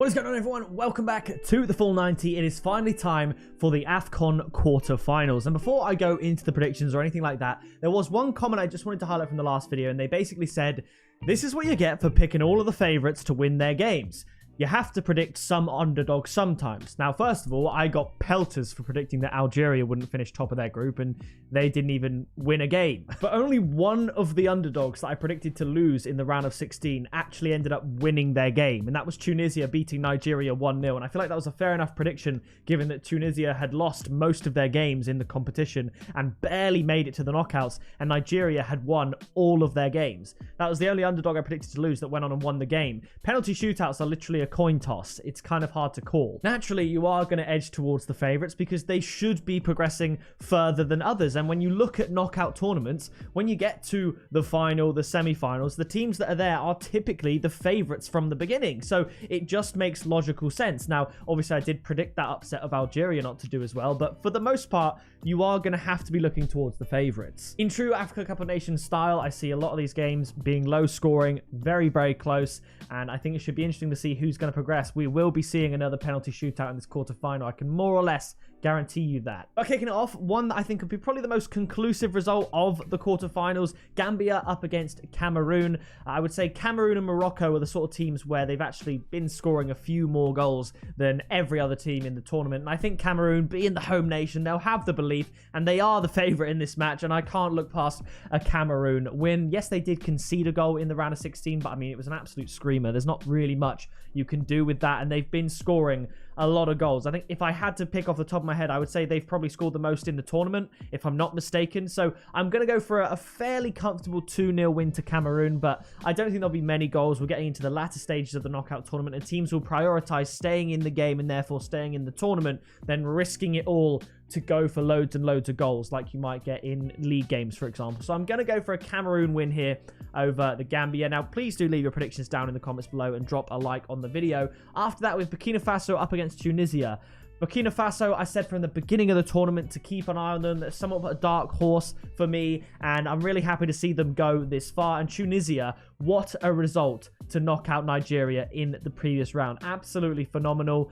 What is going on, everyone? Welcome back to the Full 90. It is finally time for the AFCON quarterfinals. And before I go into the predictions or anything like that, there was one comment I just wanted to highlight from the last video, and they basically said, this is what you get for picking all of the favorites to win their games. You have to predict some underdogs sometimes. Now, first of all, I got pelters for predicting that Algeria wouldn't finish top of their group, and they didn't even win a game. But only one of the underdogs that I predicted to lose in the round of 16 actually ended up winning their game, and that was Tunisia beating Nigeria 1-0. And I feel like that was a fair enough prediction, given that Tunisia had lost most of their games in the competition and barely made it to the knockouts, and Nigeria had won all of their games. That was the only underdog I predicted to lose that went on and won the game. Penalty shootouts are literally a coin toss. It's kind of hard to call. Naturally, you are going to edge towards the favorites because they should be progressing further than others. And when you look at knockout tournaments, when you get to the final, the semi-finals, the teams that are there are typically the favorites from the beginning. So it just makes logical sense. Now, obviously, I did predict that upset of Algeria not to do as well, but for the most part, you are going to have to be looking towards the favorites. In true Africa Cup of Nations style, I see a lot of these games being low scoring, very, very close, and I think it should be interesting to see who's going to progress. We will be seeing another penalty shootout in this quarterfinal. I can more or less guarantee you that. But kicking it off, one that I think could be probably the most conclusive result of the quarterfinals, Gambia up against Cameroon. I would say Cameroon and Morocco are the sort of teams where they've actually been scoring a few more goals than every other team in the tournament. And I think Cameroon, being the home nation, they'll have the belief, and they are the favourite in this match, and I can't look past a Cameroon win. Yes, they did concede a goal in the round of 16, but I mean, it was an absolute screamer. There's not really much you can do with that, and they've been scoring a lot of goals. I think if I had to pick off the top of my head, I would say they've probably scored the most in the tournament, if I'm not mistaken. So I'm going to go for a fairly comfortable 2-0 win to Cameroon, but I don't think there'll be many goals. We're getting into the latter stages of the knockout tournament, and teams will prioritise staying in the game and therefore staying in the tournament than risking it all to go for loads and loads of goals like you might get in league games, for example. So I'm going to go for a Cameroon win here over the Gambia. Now, please do leave your predictions down in the comments below and drop a like on the video. After that, with Burkina Faso up against Tunisia. Burkina Faso, I said from the beginning of the tournament to keep an eye on them. They're somewhat of a dark horse for me, and I'm really happy to see them go this far. And Tunisia, what a result to knock out Nigeria in the previous round. Absolutely phenomenal.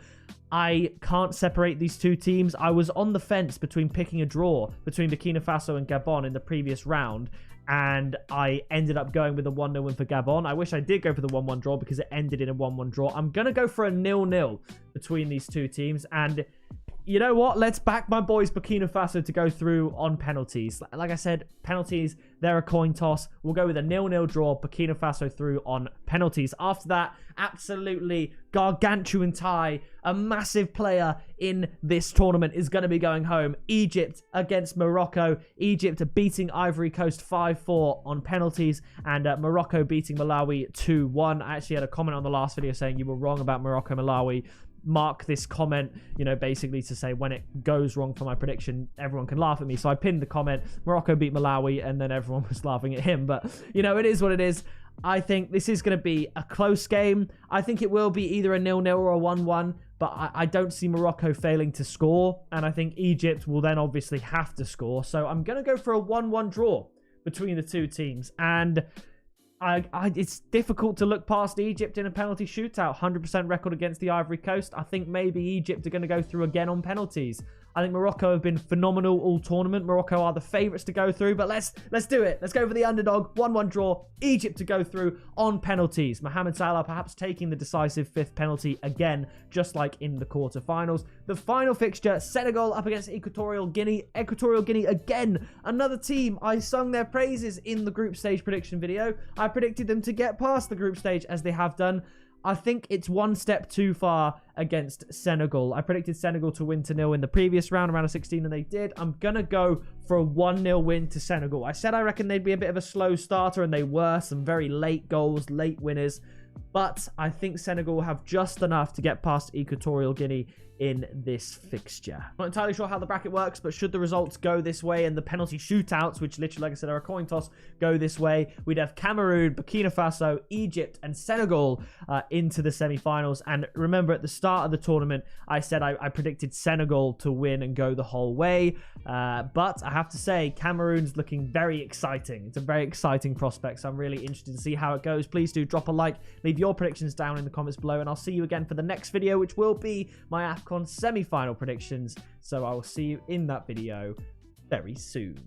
I can't separate these two teams. I was on the fence between picking a draw between Burkina Faso and Gabon in the previous round, and I ended up going with a 1-0 win for Gabon. I wish I did go for the 1-1 draw because it ended in a 1-1 draw. I'm going to go for a 0-0 between these two teams, and you know what? Let's back my boys Burkina Faso to go through on penalties. Like I said, penalties, they're a coin toss. We'll go with a 0-0 draw, Burkina Faso through on penalties. After that, absolutely gargantuan tie. A massive player in this tournament is going to be going home. Egypt against Morocco. Egypt beating Ivory Coast 5-4 on penalties, and Morocco beating Malawi 2-1. I actually had a comment on the last video saying you were wrong about Morocco Malawi. Mark this comment, you know, basically to say when it goes wrong for my prediction, everyone can laugh at me. So I pinned the comment, Morocco beat Malawi, and then everyone was laughing at him. But, you know, it is what it is. I think this is going to be a close game. I think it will be either a 0-0 or a 1-1, but I don't see Morocco failing to score. And I think Egypt will then obviously have to score. So I'm going to go for a 1-1 draw between the two teams. And it's difficult to look past Egypt in a penalty shootout. 100% record against the Ivory Coast. I think maybe Egypt are going to go through again on penalties. I think Morocco have been phenomenal all tournament. Morocco are the favourites to go through, but let's do it. Let's go for the underdog. 1-1 draw. Egypt to go through on penalties. Mohamed Salah perhaps taking the decisive 5th penalty again, just like in the quarterfinals. The final fixture, Senegal up against Equatorial Guinea. Equatorial Guinea again, another team. I sung their praises in the group stage prediction video. I predicted them to get past the group stage, as they have done. I think it's one step too far against Senegal. I predicted Senegal to win 2-0 in the previous round of 16, and they did. I'm going to go for a 1-0 win to Senegal. I said I reckon they'd be a bit of a slow starter, and they were. Some very late goals, late winners. But I think Senegal will have just enough to get past Equatorial Guinea in this fixture. Not entirely sure how the bracket works, but should the results go this way and the penalty shootouts, which literally, like I said, are a coin toss, go this way, we'd have Cameroon, Burkina Faso, Egypt, and Senegal into the semi-finals. And remember, at the start of the tournament, I said I predicted Senegal to win and go the whole way. But I have to say, Cameroon's looking very exciting. It's a very exciting prospect, so I'm really interested to see how it goes. Please do drop a like, Leave your predictions down in the comments below, and I'll see you again for the next video, which will be my AFCON semi-final predictions. So I will see you in that video very soon.